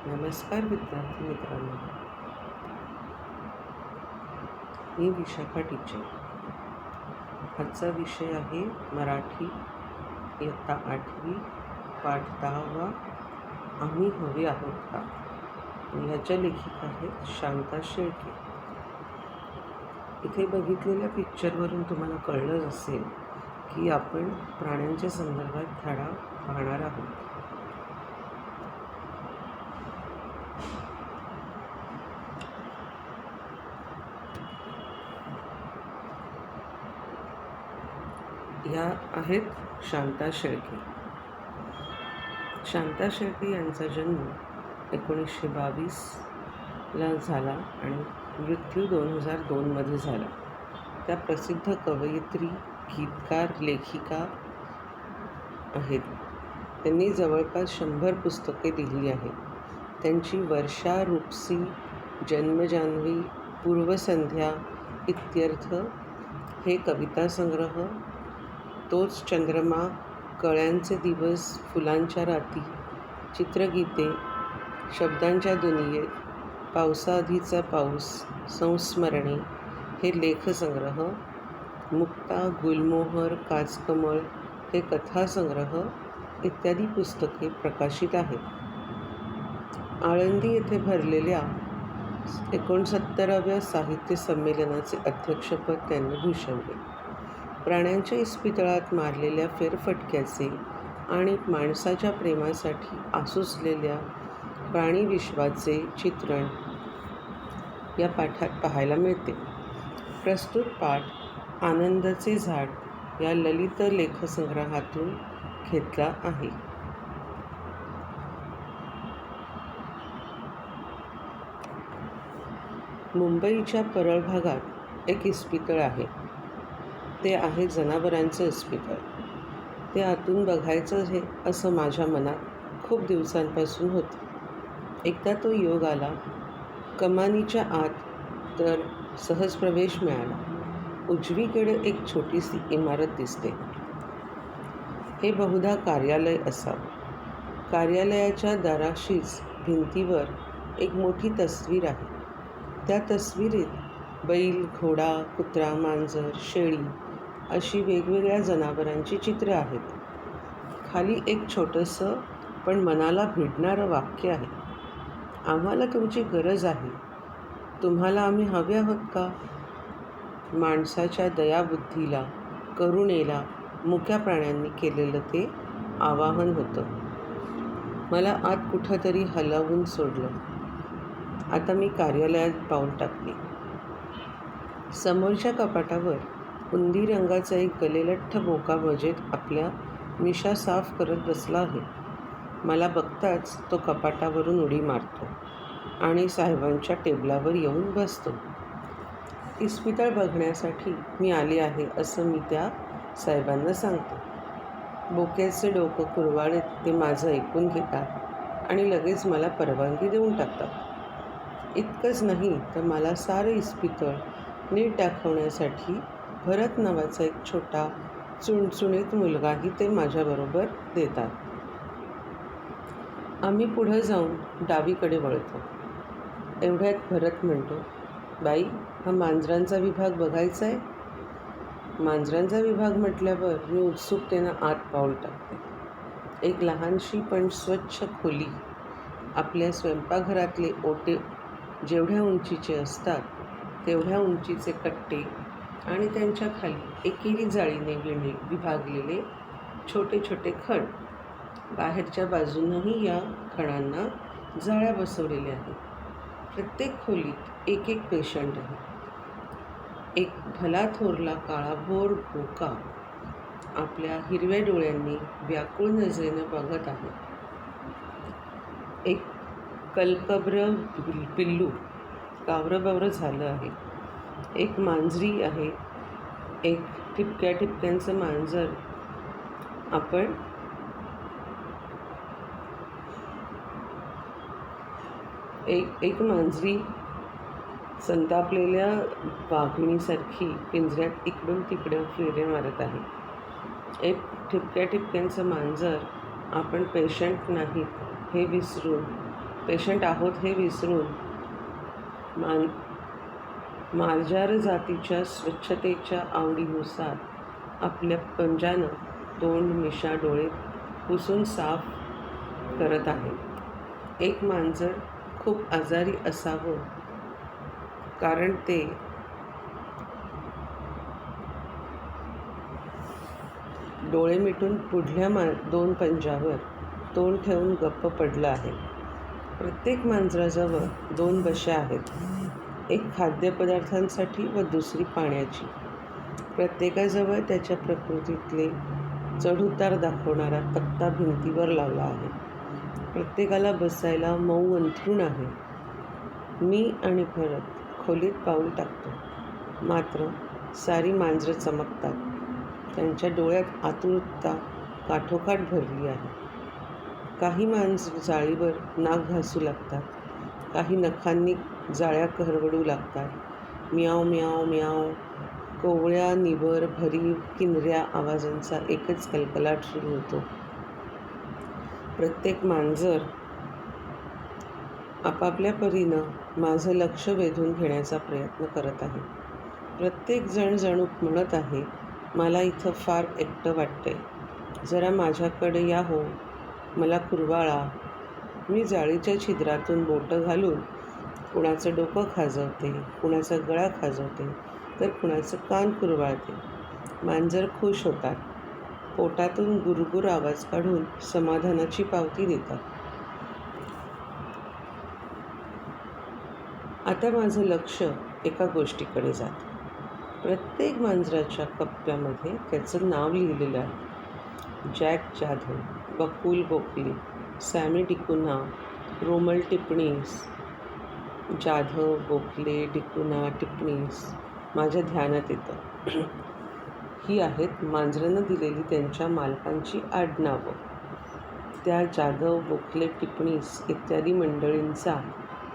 नमस्कार विद्यार्थी मित्रांनो, मी विशाखा टीचर. आजचा विषय आहे मराठी इयत्ता 8वी पाठ 10वा आम्ही हवे आहोत का. याच्या लेखिका आहेत शांता शेळके. इथे बघितलेल्या पिक्चरवरून तुम्हाला कळलं असेल की आपण प्राण्यांच्या संदर्भात धडा पाहणार आहोत. ह्या आहेत शांता शेळके. शांता शेळके यांचा जन्म 1922ला झाला आणि मृत्यू 2002मध्ये झाला. त्या प्रसिद्ध कवयित्री, गीतकार, लेखिका आहेत. त्यांनी जवळपास 100 पुस्तके लिहिली आहेत. त्यांची वर्षा, रूपसी, जन्मजान्हवी, पूर्वसंध्या, इत्यर्थ हे कवितासंग्रह, तोच चंद्रमा, कळ्यांचे दिवस, फुलांच्या राती, चित्रगीते, शब्दांच्या दुनियेत, पावसाआधीचा पाऊस, संस्मरणे हे लेखसंग्रह, मुक्ता, गुलमोहर, काचकमळ हे कथासंग्रह इत्यादी पुस्तके प्रकाशित आहेत. आळंदी येथे भरलेल्या 69व्या साहित्य संमेलनाचे अध्यक्षपद त्यांनी भूषवले. प्राण्यांच्या इस्पितळात मारलेल्या फेरफटक्याचे आणि माणसाच्या प्रेमासाठी आसुसलेल्या प्राणीविश्वाचे चित्रण या पाठात पाहायला मिळते. प्रस्तुत पाठ आनंदाचे झाड या ललित लेखसंग्रहातून घेतला आहे. मुंबईच्या परळ भागात एक इस्पितळ आहे. ते आहे जनावरांचं इस्पितळ. ते आतून बघायचं आहे असं माझ्या मनात खूप दिवसांपासून होतं. एकदा तो योग आला. कमानीच्या आत तर सहज प्रवेश मिळाला. उजवीकडे एक छोटीशी इमारत दिसते. हे बहुधा कार्यालय असावं. कार्यालयाच्या दाराशीच भिंतीवर एक मोठी तस्वीर आहे. त्या तस्वीरीत बैल, घोडा, कुत्रा, मांजर, शेळी अशी वेगवेगळ्या जनावरांची चित्रं आहेत. खाली एक छोटंसं पण मनाला भिडणारं वाक्य आहे. आम्हाला तुमची गरज आहे. तुम्हाला आम्ही हवे आहोत का. माणसाच्या दयाबुद्धीला, करुणेला मुक्या प्राण्यांनी केलेलं ते आवाहन होतं. मला आत कुठंतरी हलवून सोडलं. आता मी कार्यालयात पाऊल टाकले. समोरच्या कपाटावर उंदी रंगाचा एक गलेलठ्ठ बोका मजेत आपल्या मिशा साफ करत बसला आहे. मला बघताच तो कपाटावरून उडी मारतो आणि साहेबांच्या टेबलावर येऊन बसतो. इस्पितळ बघण्यासाठी मी आले आहे असं मी त्या साहेबांना सांगतो. बोक्याचे डोकं कुरवाळीत ते माझं ऐकून घेतात आणि लगेच मला परवानगी देऊन टाकतात. इतकंच नाही तर मला सारं इस्पितळ नीट दाखवण्यासाठी भरत नावाचा एक छोटा चुणचुणीत मुलगाही ते माझ्याबरोबर देतात. आम्ही पुढं जाऊन डावीकडे वळतो. एवढ्यात भरत म्हणतो, बाई, हा मांजरांचा विभाग बघायचा आहे. मांजरांचा विभाग म्हटल्यावर मी उत्सुकतेनं आत पाऊल टाकते. एक लहानशी पण स्वच्छ खोली. आपल्या स्वयंपाकघरातले ओटे जेवढ्या उंचीचे असतात तेवढ्या उंचीचे कट्टे आणि त्यांच्या खाली एकेरी जाळीने विभागलेले छोटे छोटे खण. बाहेरच्या बाजूनही या खणांना जाळ्या बसवलेल्या आहेत. प्रत्येक खोलीत एक एक पेशंट आहे. एक भला थोरला काळाभोर बोका आपल्या हिरव्या डोळ्यांनी व्याकुळ नजरेनं बघत आहे. एक कलकब्र पिल्लू कावरंबावरं झालं आहे. एक मांजरी आहे. एक ठिपक्या ठिपक्यांचं मांजर आपण एक मांजरी संतापलेल्या वाघिणीसारखी पिंजऱ्यात इकडून तिकडे फेरे मारत आहे. एक ठिपक्या ठिपक्यांचं मांजर आपण पेशंट नाहीत हे विसरून पेशंट आहोत हे विसरून मार्जार जातीच्या स्वच्छतेच्या आवडीनुसार आपल्या पंजानं तोंड, मिशा, डोळे पुसून साफ करत आहे. एक मांजर खूप आजारी असावं, कारण ते डोळे मिटून पुढल्या 2 पंजावर तोंड ठेवून गप्प पडलं आहे. प्रत्येक मांजराजवळ 2 बश्या आहेत, एक खाद्यपदार्थांसाठी व दुसरी पाण्याची. प्रत्येकाजवळ त्याच्या प्रकृतीतले चढउतार दाखवणारा तक्ता भिंतीवर लावला आहे. प्रत्येकाला बसायला मऊ अंथरूण आहे. मी आणि भरत खोलीत पाऊल टाकतो, मात्र सारी मांजरं चमकतात. त्यांच्या डोळ्यात आतुरता काठोकाठ भरली आहे. काही मांजरं जाळीवर नाक घासू लागतात, काही नखांनी जाळ्या करवडू लागतात. म्याव म्याव म्याव. कोवळ्या, निबर, भरीव, किनऱ्या आवाजांचा एकच कलकलाट सुरू होतो. प्रत्येक मांजर आपापल्या परीनं माझं लक्ष वेधून घेण्याचा प्रयत्न करत आहे. प्रत्येक जण जणू म्हणत आहे, मला इथं फार एकटं वाटतंय, जरा माझ्याकडे या हो, मला कुरवाळा. मी जाळीच्या छिद्रातून बोटं घालून कुणाचं डोकं खाजवते, कुणाचा गळा खाजवते, तर कुणाचं कान कुरवाळते. मांजर खुश होतात, पोटातून गुरगुर आवाज काढून समाधानाची पावती देतात. आता माझं लक्ष एका गोष्टीकडे जातं. प्रत्येक मांजराच्या कप्प्यामध्ये त्याचं नाव लिहिलेलं आहे. जॅक जाधव, बकुल गोखले, सॅमी डिकुना, रोमल टिप्पणीस. जाधव, गोखले, डिकुना, टिप्पणीस माझ्या ध्यानात येतं. ही आहेत मांजरांना दिलेली त्यांच्या मालकांची आडनावं. त्या जाधव, गोखले, टिप्पणीस इत्यादी मंडळींचा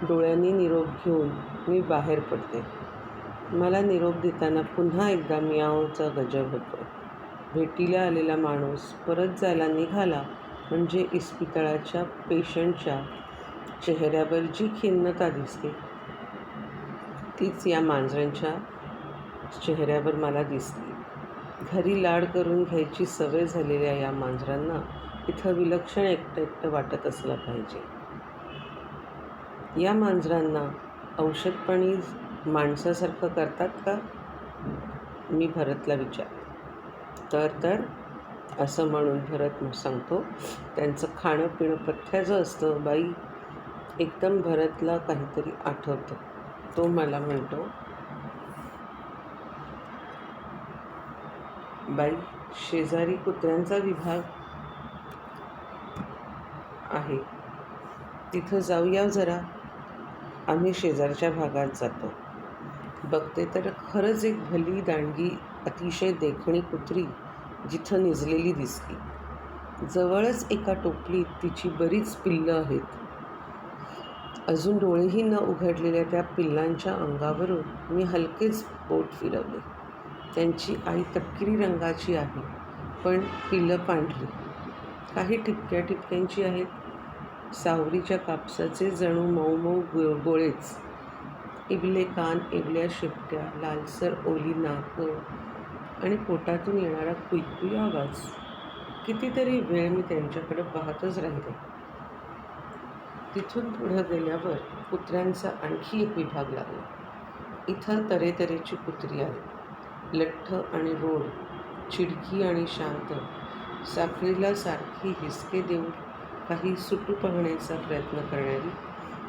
डोळ्यांनी निरोप घेऊन मी बाहेर पडते. मला निरोप देताना पुन्हा एकदा मियावचा गजर होतो. भेटीला आलेला माणूस परत जायला निघाला म्हणजे इस्पितळाच्या पेशंटच्या चेहऱ्यावर जी खिन्नता दिसते, तीच या मांजरांच्या चेहऱ्यावर मला दिसली. घरी लाड करून घ्यायची सवय झालेल्या या मांजरांना इथं विलक्षण एकटं एकटं वाटत असलं पाहिजे. या मांजरांना औषधपाणी माणसासारखं करतात का? मी भरतला विचारते. तर असं म्हणून भरत सांगतो, त्यांचं खाणं पिणं पथ्याचं असतं बाई. एकदम भरतला काहीतरी आठवतं. तो मला म्हणतो, बाई, शेजारी कुत्र्यांचा विभाग आहे, तिथं जाऊया जरा. आम्ही शेजारच्या भागात जातो. बघते तर खरंच एक भली दांडगी अतिशय देखणी कुत्री जिथं निजलेली दिसली. जवळच एका टोपलीत तिची बरीच पिल्लं आहेत. अजून डोळेही न उघडलेल्या त्या पिल्लांच्या अंगावरून मी हलकेच बोट फिरवले. त्यांची आई तपकिरी रंगाची आहे, पण पिल्लं पांढरी, काही ठिपक्या ठिपक्यांची आहेत. सावरीच्या कापसाचे जणू मऊ मऊ गोळेच. इबले कान, इबल्या शेपट्या, लालसर ओली नाकं आणि पोटातून येणारा कुईकुई आवाज. कितीतरी वेळ मी त्यांच्याकडे पाहतच राहिले. तिथून पुढं गेल्यावर कुत्र्यांचा आणखी एक विभाग लागला. इथं तऱ्हेतऱ्हेची कुत्री आहेत. लठ्ठ आणि रोड, चिडकी आणि शांत, साखळीला सारखी हिसके देऊन काही सुटू पाहण्याचा प्रयत्न करणारी,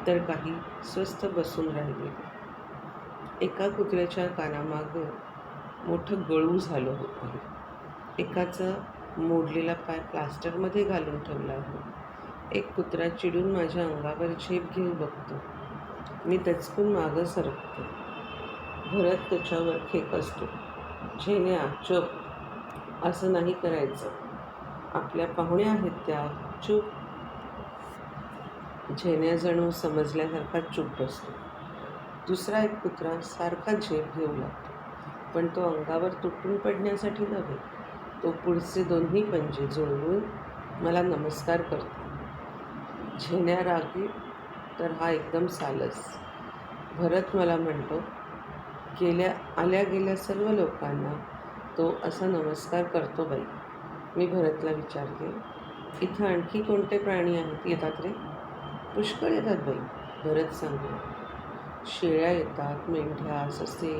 तर काही स्वस्थ बसून राहिलेली. एका कुत्र्याच्या कानामागं मोठं गळू झालं होतं. एकाचा मोडलेला पाय प्लास्टरमध्ये घालून ठेवला आहे. एक कुत्रा चिडून माझ्या अंगावर झेप घेऊ बघतो. मी दचकून मागं सरकतो. भरत त्याच्यावर खेकसतो. झेन्या, चुप, असं नाही करायचं. आपल्या पाहुण्या आहेत त्या, चूप. झेन्या जणू समजल्यासारखा चूप बसतो. दुसरा एक कुत्रा सारखा झेप घेऊ लागतो, पण तो अंगावर तुटून पडण्यासाठी नव्हे. तो पुढचे दोन्ही पंजे जुळवून मला नमस्कार करतो. झेन्या तर हा एकदम सालस. भरत मला म्हणतो, आल्या गेल्या सर्व लोकांना तो असा नमस्कार करतो बाई. मी भरतला विचारते, इथं आणखी कोणते प्राणी येतात रे? पुष्कळ येतात बाई, भरत सांगतो. शेळ्या येतात, मेंढ्या, ससे,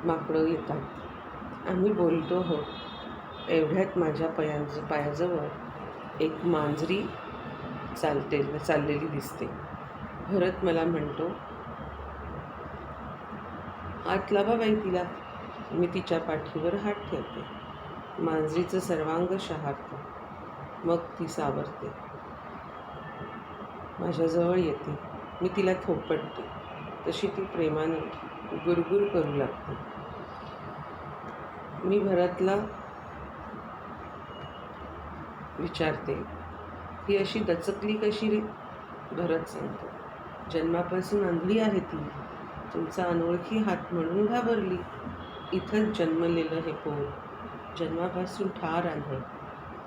माकडं येतात. आम्ही बोलतो हो. एवढ्यात माझ्या पायाजवळ एक मांजरी चाललेली दिसते. भरत मला म्हणतो, हात लावा बाई तिला. मी तिच्या पाठीवर हात ठेवते. मांजरीचं सर्वांग शहारतं. मग ती सावरते, माझ्याजवळ येते. मी तिला थोपटते. तशी ती प्रेमाने गुरगुर करू लागते. मी भरतला विचारते, ही अशी दचकली कशी रे? भरत सांगतो, जन्मापासून आंधळी आहे ती. तुमचा अनोळखी हात म्हणून घाबरली. इथंच जन्मलेलं हे पोर, जन्मापासून ठार आंधळ.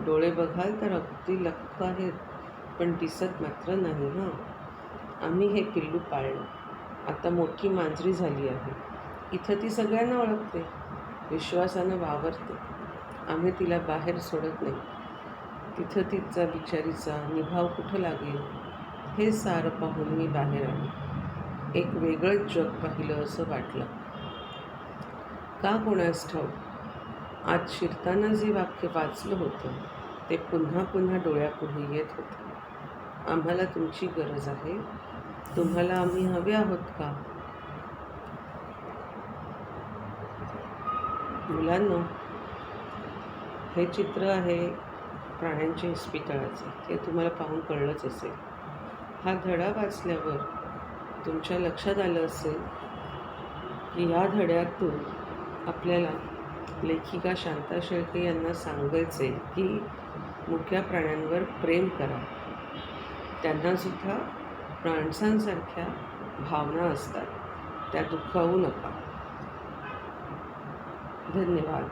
डोळे बघाल तर अगदी लख्ख आहेत, पण दिसत मात्र नाही. आम्ही हे पिल्लू पाळलं. आता मोठी मांजरी झाली आहे. इथं ती सगळ्यांना ओळखते, विश्वासानं वावरते. आम्ही तिला बाहेर सोडत नाही. तिथं तिचा बिचारीचा निभाव कुठं लागेल हे सारं पाहून मी बाहेर आले. एक वेगळंच जग पाहिलं असं वाटलं. का कोणास ठाऊक, आज शिरताना जे वाक्य वाचलं होतं ते पुन्हा पुन्हा डोळ्यापुढे येत होतं. आम्हाला तुमची गरज आहे. तुम्हाला आम्ही हवे आहोत का? मुलांनो, हे चित्र आहे प्राण्यांच्या इस्पितळाचे. ते तुम्हाला पाहून कळलंच असेल. हा धडा वाचल्यावर तुमच्या लक्षात आलं असेल की ह्या धड्यातून आपल्याला लेखिका शांता शेळके यांना सांगायचे की मुक्या प्राण्यांवर प्रेम करा. त्यांनासुद्धा माणसांसारख्या भावना असतात, त्या दुखावू नका. धन्यवाद.